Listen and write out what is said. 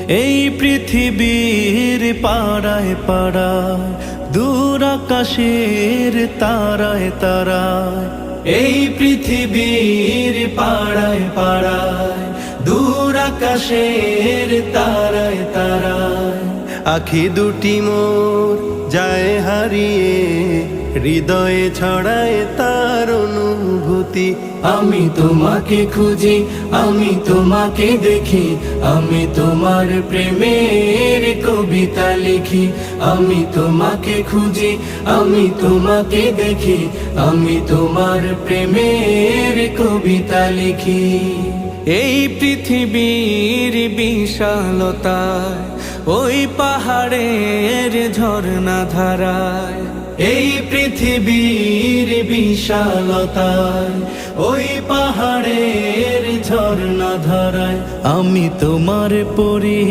এই পৃথিবীর পাড়ায় পাড়ায়, দূর আকাশের তারায় তারায়। এই পৃথিবীর পাড়ায় পাড়ায়, দূর আকাশের তারায় তারায়। আখি দুটি মোর যায় হারিয়ে, হৃদয়ে ছড়ায় তার অনুভূতি। আমি তোমাকে খুঁজি, আমি তোমাকে দেখি, আমি তোমার প্রেমের কবিতা লিখি। আমি তোমাকে খুঁজি, আমি তোমাকে দেখি, আমি তোমার প্রেমের কবিতা লিখি। এই পৃথিবীর বিশালতায়, ওই পাহাড়ের ঝর্ণা ধারায়। এই পৃথিবীর বিশালতায়, ওই পাহাড়ের ঝর্ণা ধারায়। আমি তোমার পরি